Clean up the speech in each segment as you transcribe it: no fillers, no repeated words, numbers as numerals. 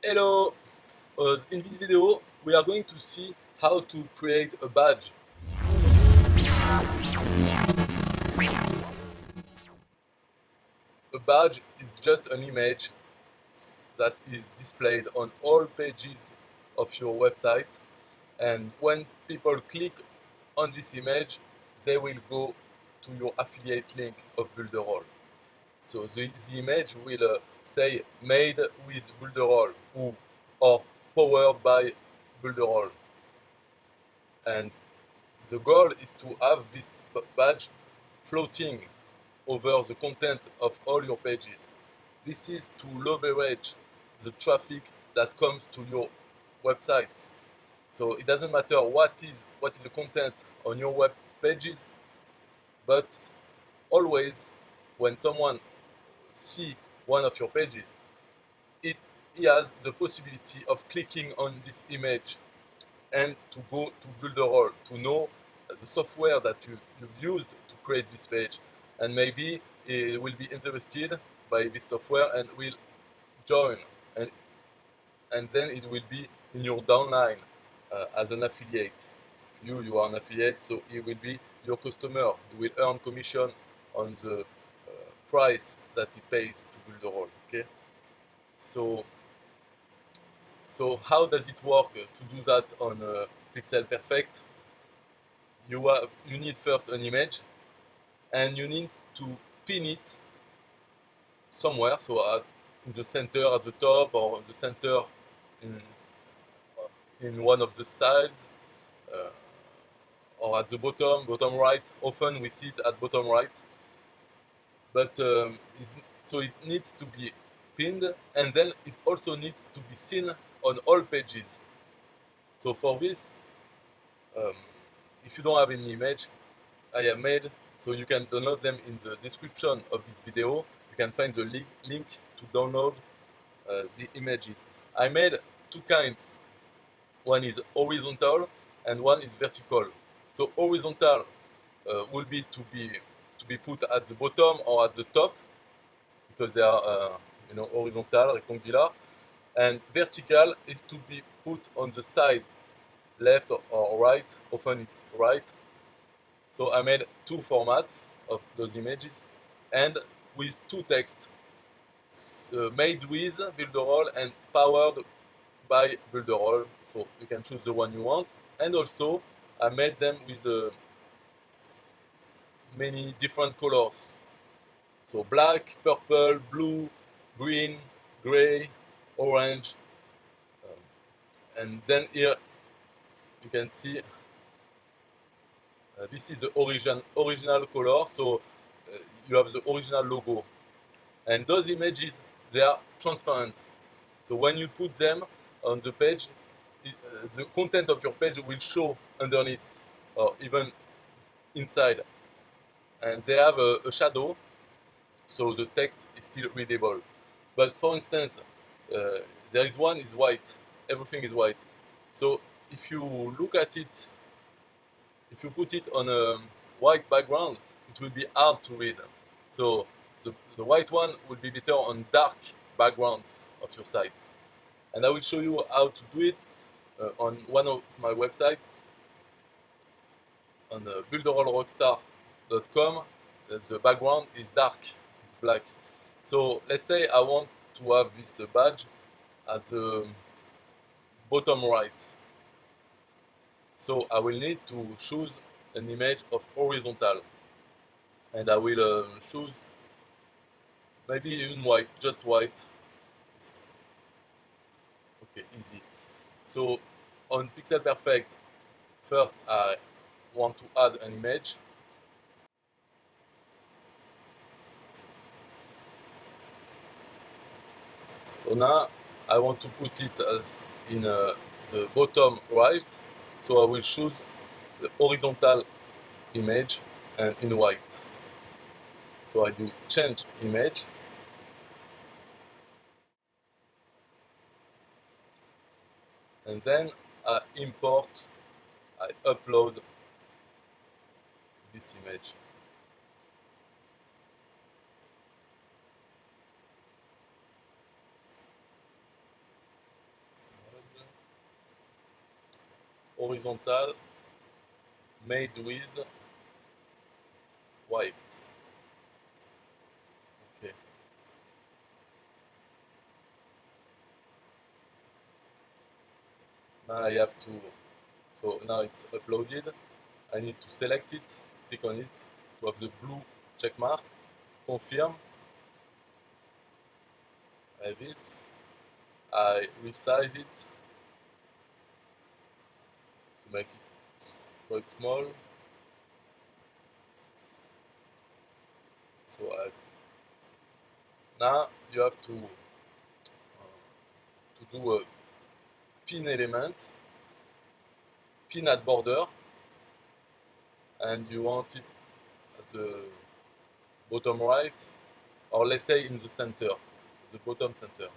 Hello! In this video, we are going to see how to create a badge. A badge is just an image that is displayed on all pages of your website, and when people click on this image, they will go to your affiliate link of Builderall. So the image will say made with Builderall or powered by Builderall. And the goal is to have this badge floating over the content of all your pages. This is to leverage the traffic that comes to your websites. So it doesn't matter what is the content on your web pages, but always when someone see one of your pages, it he has the possibility of clicking on this image and to go to Builderall to know the software that you've used to create this page, and maybe he will be interested by this software and will join, and then it will be in your downline as an affiliate. You are an affiliate, so he will be your customer. You will earn commission on the price that he pays to Builderall. Okay, so how does it work to do that on Pixel Perfect? You need first an image, and you need to pin it somewhere, so in the center at the top, or the center in, one of the sides, uh, or at the bottom right. Often we see it at bottom right, but so it needs to be pinned, and then it also needs to be seen on all pages. So for this, um, if you don't have any image, I have made, so you can download them in the description of this video. You can find the link to download the images. I made two kinds. One is horizontal and one is vertical. So horizontal will be to be put at the bottom or at the top, because they are horizontal, rectangular, and vertical is to be put on the side, left or right. Often it's right. So I made two formats of those images, and with two texts, made with Builderall and powered by Builderall. So you can choose the one you want. And also I made them with many different colors. So black, purple, blue, green, gray, orange. And then here you can see this is the original color. So you have the original logo. And those images, they are transparent. So when you put them on the page, the content of your page will show underneath or even inside. And they have a shadow, so the text is still readable. But for instance, there is one is white. Everything is white. So if you look at it, if you put it on a white background, it will be hard to read. So the white one will be better on dark backgrounds of your site. And I will show you how to do it on one of my websites, on builderallrockstar.com. The background is dark, black. So let's say I want to have this badge at the bottom right. So I will need to choose an image of horizontal, and I will choose maybe even white, just white. It's okay, easy. So on Pixel Perfect, first I want to add an image. So now I want to put it as in the bottom right. So I will choose the horizontal image and in white. So I do change image, and then I import, I upload this image. horizontal made with white. Okay. Now I have to, so now it's uploaded. I need to select it, click on it to have the blue check mark, confirm, like this. I resize it to make it quite small. So now you have to do a pin element, pin at border, and you want it at the bottom right, or let's say in the center, the bottom center.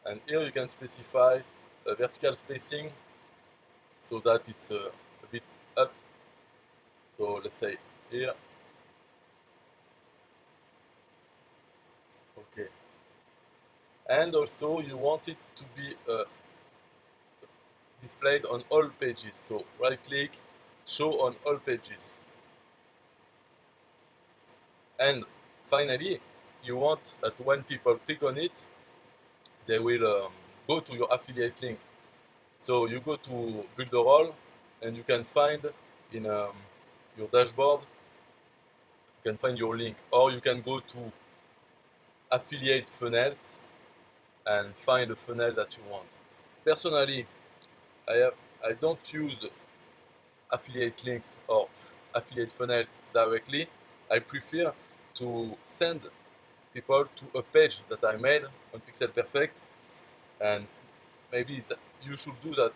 And here you can specify a vertical spacing so that it's a bit up. So let's say here. Okay. And also you want it to be displayed on all pages. So right click, show on all pages. And finally, you want that when people click on it, they will go to your affiliate link. So you go to Builderall and you can find in your dashboard, you can find your link, or you can go to affiliate funnels and find the funnel that you want. Personally, I don't use affiliate links or affiliate funnels directly. I prefer to send people to a page that I made on Pixel Perfect, and maybe you should do that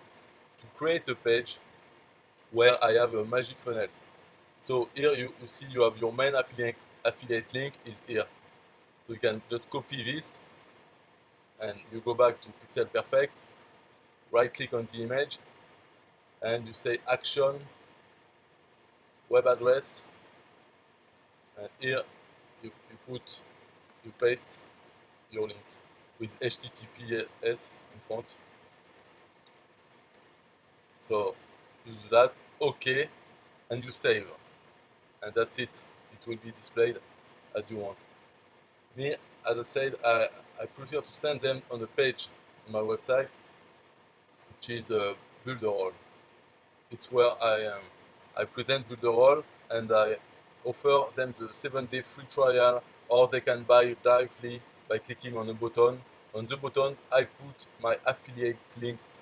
to create a page where I have a magic funnel. So here you see you have your main affiliate link is here. So you can just copy this and you go back to Pixel Perfect, right click on the image, and you say action, web address, and here you paste your link with HTTPS in front. So you do that, OK, and you save, and that's it. It will be displayed as you want. Me, as I said, I prefer to send them on the page on my website, which is Builderall. It's where I present Builderall and I offer them the 7-day free trial, or they can buy directly by clicking on a button. On the buttons, I put my affiliate links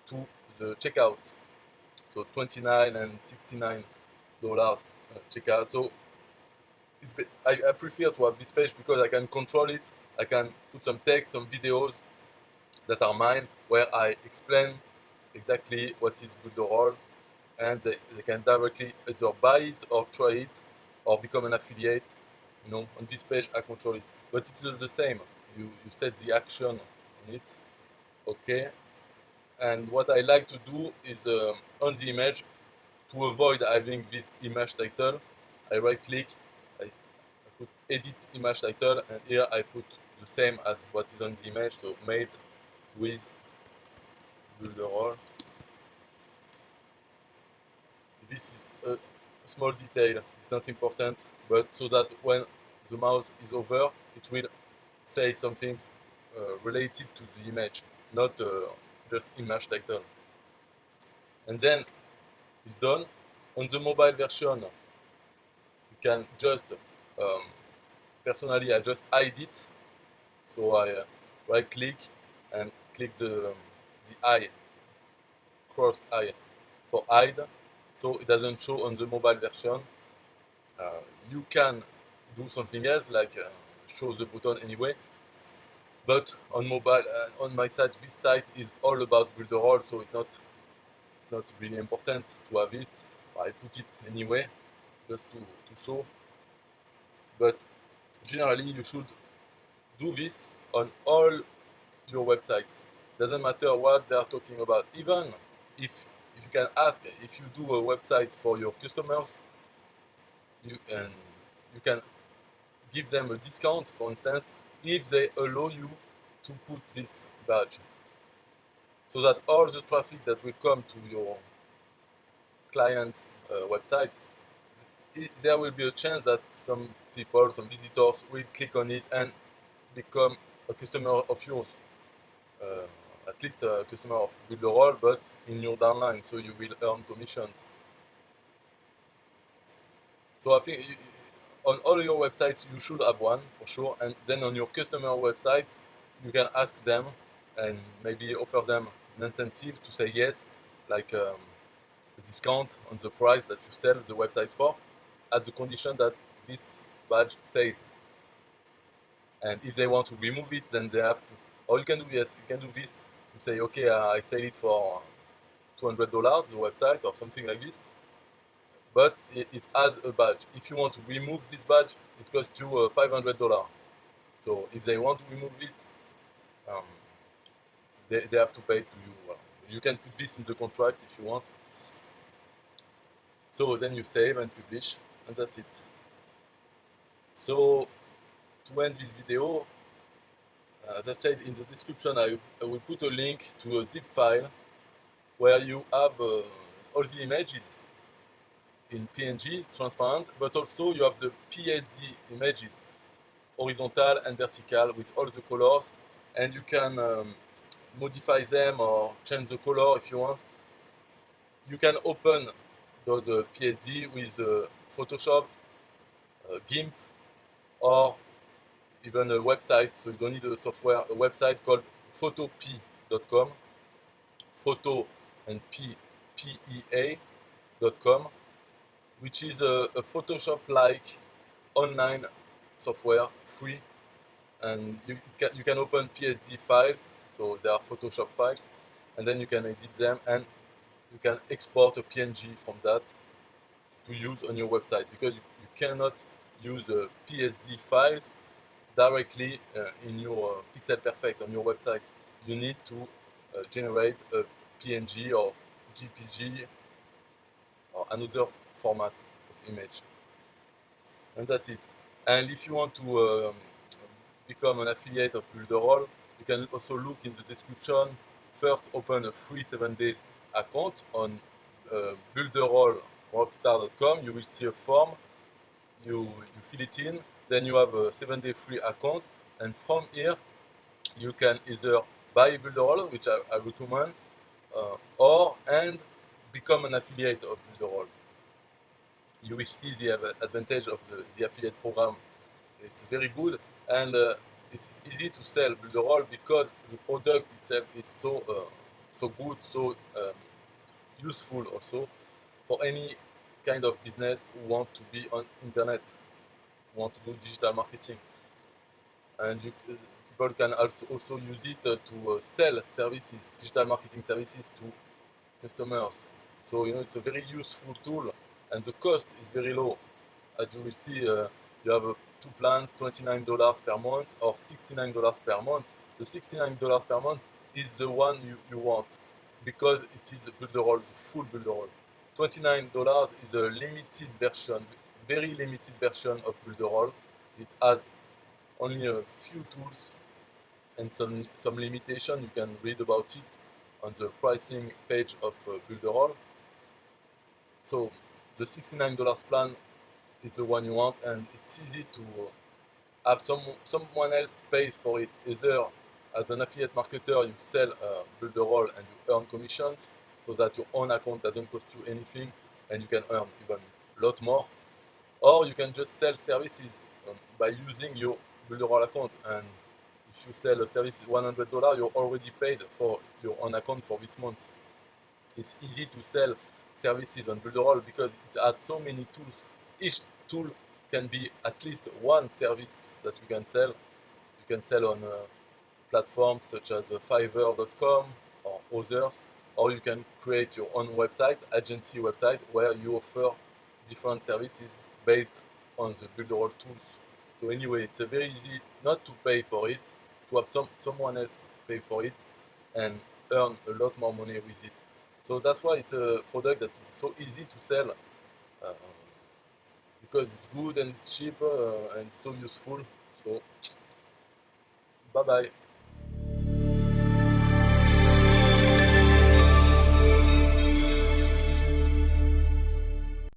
to the checkout. So $29 and $69 checkout. So I prefer to have this page because I can control it. I can put some text, some videos that are mine, where I explain exactly what is Builderall, and they can directly either buy it or try it or become an affiliate. On this page I control it, but it's the same. You set the action on it, okay. And what I like to do is on the image, to avoid having this image title, I right click, I put edit image title, and here I put the same as what is on the image, so made with Builderall. This is a small detail, it's not important, but so that when the mouse is over, it will say something related to the image, not just image title. And then it's done. On the mobile version, you can just, personally, I just hide it. So I right click and click the eye, cross eye for hide, so it doesn't show on the mobile version. You can do something else like show the button anyway, but on mobile, on my site, this site is all about Builderall, so it's not really important to have it. I put it anyway just to show, but generally you should do this on all your websites. Doesn't matter what they are talking about. Even if you can ask, if you do a website for your customers, you can give them a discount, for instance, if they allow you to put this badge. so that all the traffic that will come to your client's website, there will be a chance that some people, some visitors will click on it and become a customer of yours. At least a customer of Builderall, but in your downline, so you will earn commissions. So I think on all your websites you should have one for sure, and then on your customer websites you can ask them and maybe offer them an incentive to say yes, like a discount on the price that you sell the website for, at the condition that this badge stays. And if they want to remove it, then they have to. Or you can do yes, you can do this. You say, okay, I sell it for $200, the website, or something like this. But it has a badge. If you want to remove this badge, it costs you $500. So if they want to remove it, um, they have to pay to you. You can put this in the contract if you want. So then you save and publish, and that's it. So to end this video, as I said in the description, I will put a link to a zip file where you have all the images in PNG, transparent, but also you have the PSD images, horizontal and vertical, with all the colors, and you can modify them or change the color if you want. You can open those PSD with Photoshop, GIMP, or even a website, so you don't need a software, a website called photopea.com, photo and PEA.com, which is a Photoshop-like online software, free, and you can open PSD files, so they are Photoshop files, and then you can edit them, and you can export a PNG from that to use on your website, because you cannot use PSD files directly in your Pixel Perfect on your website. You need to generate a PNG or JPG or another format of image. And that's it. And if you want to become an affiliate of Builderall, you can also look in the description. First, open a free 7 days account on builderallrockstar.com. You will see a form. You fill it in. Then you have a 7-day free account. And from here, you can either buy Builderall, which I recommend, and become an affiliate of Builderall. You will see the advantage of the affiliate program. It's very good, and it's easy to sell Builderall because the product itself is so good, so useful also for any kind of business who want to be on internet, who want to do digital marketing. And people can also use it to sell services, digital marketing services to customers. So it's a very useful tool, and the cost is very low. As you will see, you have two plans, $29 per month or $69 per month. The $69 per month is the one you want, because it is a Builderall, the full Builderall. $29 is a limited version, very limited version of Builderall. It has only a few tools and some limitation. You can read about it on the pricing page of Builderall. So the $69 plan is the one you want, and it's easy to have someone else pay for it. Either as an affiliate marketer, you sell Builderall and you earn commissions, so that your own account doesn't cost you anything and you can earn even a lot more. Or you can just sell services by using your Builderall account, and if you sell a service $100, you're already paid for your own account for this month. It's easy to sell services on Builderall because it has so many tools. Each tool can be at least one service that you can sell. You can sell on platforms such as Fiverr.com or others, or you can create your own website, agency website, where you offer different services based on the Builderall tools. So anyway, it's very easy not to pay for it, to have someone else pay for it and earn a lot more money with it. So that's why it's a product that is so easy to sell, because it's good and it's cheap and it's so useful. So bye bye.